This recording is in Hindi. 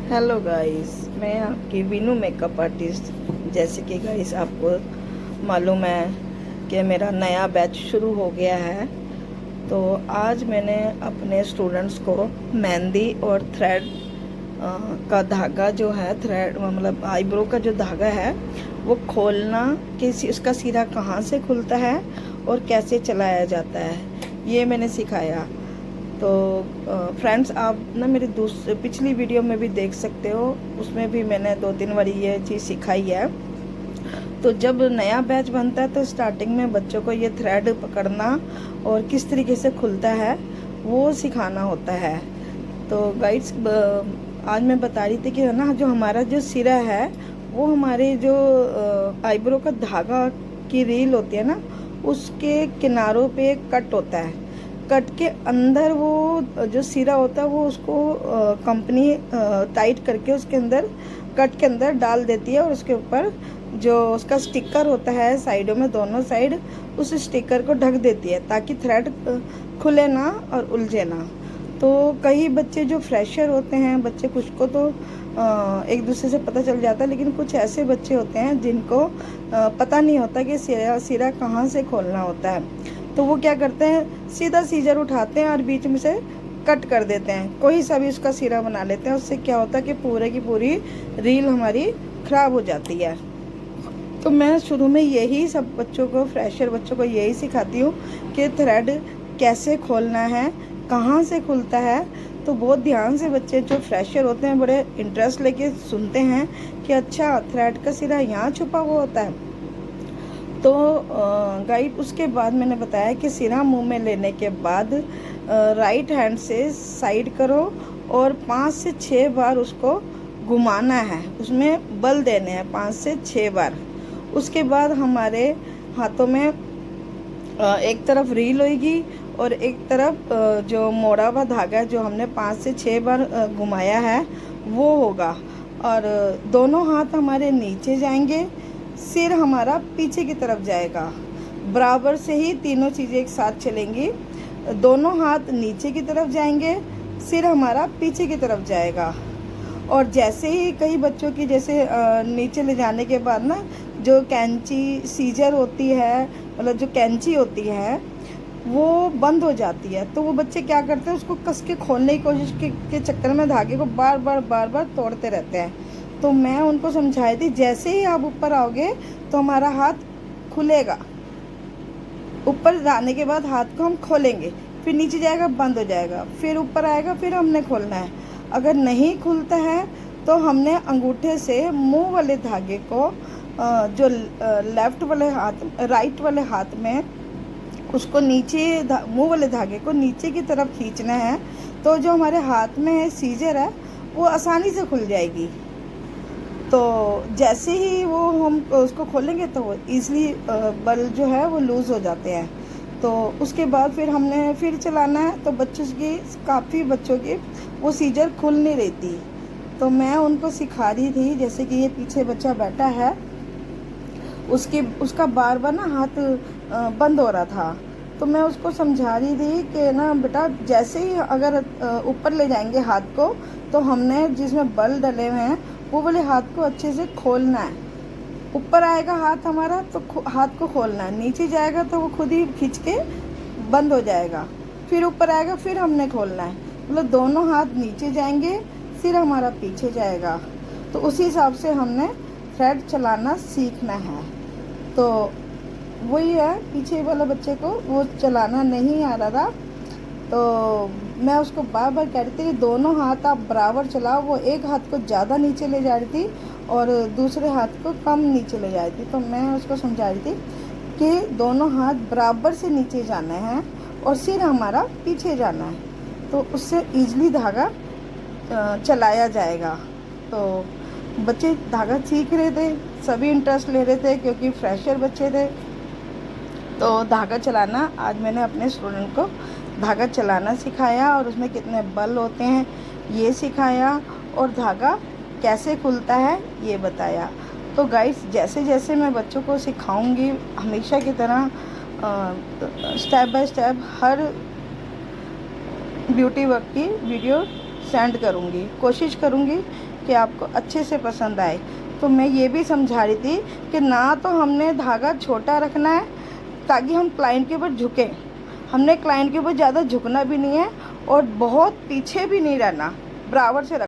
हेलो गाइस, मैं आपकी वीनू मेकअप आर्टिस्ट। जैसे कि गाइस आपको मालूम है कि मेरा नया बैच शुरू हो गया है। तो आज मैंने अपने स्टूडेंट्स को मेहंदी और थ्रेड का धागा जो है, थ्रेड मतलब आईब्रो का जो धागा है वो खोलना, कि उसका सिरा कहाँ से खुलता है और कैसे चलाया जाता है, ये मैंने सिखाया। तो फ्रेंड्स, आप ना मेरी पिछली वीडियो में भी देख सकते हो, उसमें भी मैंने 2-3 बारी ये चीज़ सिखाई है। तो जब नया बैच बनता है तो स्टार्टिंग में बच्चों को ये थ्रेड पकड़ना और किस तरीके से खुलता है वो सिखाना होता है। तो गाइड्स, आज मैं बता रही थी कि है ना, जो हमारा जो सिरा है वो हमारे जो आईब्रो का धागा की रील होती है ना, उसके किनारों पे कट होता है। कट के अंदर वो जो सिरा होता है वो उसको कंपनी टाइट करके उसके अंदर, कट के अंदर डाल देती है, और उसके ऊपर जो उसका स्टिकर होता है साइडों में, दोनों साइड, उस स्टिकर को ढक देती है ताकि थ्रेड खुले ना और उलझे ना। तो कई बच्चे जो फ्रेशर होते हैं, बच्चे कुछ को तो एक दूसरे से पता चल जाता है, लेकिन कुछ ऐसे बच्चे होते हैं जिनको पता नहीं होता कि सिरा सिरा कहाँ से खोलना होता है। तो वो क्या करते हैं, सीधा सीजर उठाते हैं और बीच में से कट कर देते हैं, कोई सा भी उसका सिरा बना लेते हैं। उससे क्या होता है कि पूरे की पूरी रील हमारी ख़राब हो जाती है। तो मैं शुरू में यही सब बच्चों को, फ्रेशर बच्चों को यही सिखाती हूँ कि थ्रेड कैसे खोलना है, कहाँ से खुलता है। तो बहुत ध्यान से बच्चे जो फ्रेशर होते हैं बड़े इंटरेस्ट लेके सुनते हैं कि अच्छा, थ्रेड का सिरा यहाँ छुपा हुआ होता है। तो गाइड, उसके बाद मैंने बताया कि सिरा मुंह में लेने के बाद राइट हैंड से साइड करो और 5 से 6 बार उसको घुमाना है, उसमें बल देने हैं 5 से 6 बार। उसके बाद हमारे हाथों में एक तरफ रील होगी और एक तरफ जो मोड़ा हुआ धागा जो हमने 5 से 6 बार घुमाया है वो होगा। और दोनों हाथ हमारे नीचे जाएंगे, सिर हमारा पीछे की तरफ जाएगा। बराबर से ही तीनों चीज़ें एक साथ चलेंगी। दोनों हाथ नीचे की तरफ जाएंगे, सिर हमारा पीछे की तरफ जाएगा। और जैसे ही कई बच्चों की, जैसे नीचे ले जाने के बाद ना, जो कैंची सीजर होती है, मतलब जो कैंची होती है वो बंद हो जाती है, तो वो बच्चे क्या करते हैं, उसको कस के खोलने की कोशिश के चक्कर में धागे को बार बार तोड़ते रहते हैं। तो मैं उनको समझाई थी, जैसे ही आप ऊपर आओगे तो हमारा हाथ खुलेगा, ऊपर जाने के बाद हाथ को हम खोलेंगे, फिर नीचे जाएगा बंद हो जाएगा, फिर ऊपर आएगा, फिर हमने खोलना है। अगर नहीं खुलता है तो हमने अंगूठे से मुंह वाले धागे को जो लेफ्ट वाले हाथ, राइट वाले हाथ में, उसको नीचे, मुंह वाले धागे को नीचे की तरफ खींचना है। तो जो हमारे हाथ में है सीजर है वो आसानी से खुल जाएगी। तो जैसे ही वो हम उसको खोलेंगे तो ईज़िली बल जो है वो लूज़ हो जाते हैं। तो उसके बाद फिर हमने फिर चलाना है, तो बच्चों की, काफ़ी बच्चों की वो सीजर खुल नहीं रही थी। तो मैं उनको सिखा रही थी, जैसे कि ये पीछे बच्चा बैठा है, उसका बार बार ना हाथ बंद हो रहा था। तो मैं उसको समझा रही थी कि ना बेटा, जैसे ही अगर ऊपर ले जाएंगे हाथ को, तो हमने जिसमें बल डले हुए हैं वो वाले हाथ को अच्छे से खोलना है। ऊपर आएगा हाथ हमारा तो हाथ को खोलना है, नीचे जाएगा तो वो खुद ही खींच के बंद हो जाएगा, फिर ऊपर आएगा, फिर हमने खोलना है। मतलब दोनों हाथ नीचे जाएंगे, सिर हमारा पीछे जाएगा। तो उसी हिसाब से हमने थ्रेड चलाना सीखना है। तो वही है, पीछे वाला बच्चे को वो चलाना नहीं आ रहा था, तो मैं उसको बार बार कह रही थी कि दोनों हाथ आप बराबर चलाओ। वो एक हाथ को ज़्यादा नीचे ले जा रही थी और दूसरे हाथ को कम नीचे ले जा रही थी। तो मैं उसको समझा रही थी कि दोनों हाथ बराबर से नीचे जाना है और सिर हमारा पीछे जाना है, तो उससे ईज़िली धागा चलाया जाएगा। तो बच्चे धागा सीख रहे थे, सभी इंटरेस्ट ले रहे थे क्योंकि फ्रेशर बच्चे थे। तो धागा चलाना आज मैंने अपने स्टूडेंट को धागा चलाना सिखाया, और उसमें कितने बल होते हैं ये सिखाया, और धागा कैसे खुलता है ये बताया। तो गाइस, जैसे जैसे मैं बच्चों को सिखाऊंगी, हमेशा की तरह step by step her beauty work की वीडियो सेंड करूंगी। कोशिश करूंगी कि आपको अच्छे से पसंद आए। तो मैं ये भी समझा रही थी कि ना तो हमने धागा छोटा रखना है ताकि हम क्लाइंट के ऊपर झुकें, हमने क्लाइंट के ऊपर ज़्यादा झुकना भी नहीं है और बहुत पीछे भी नहीं रहना, बराबर से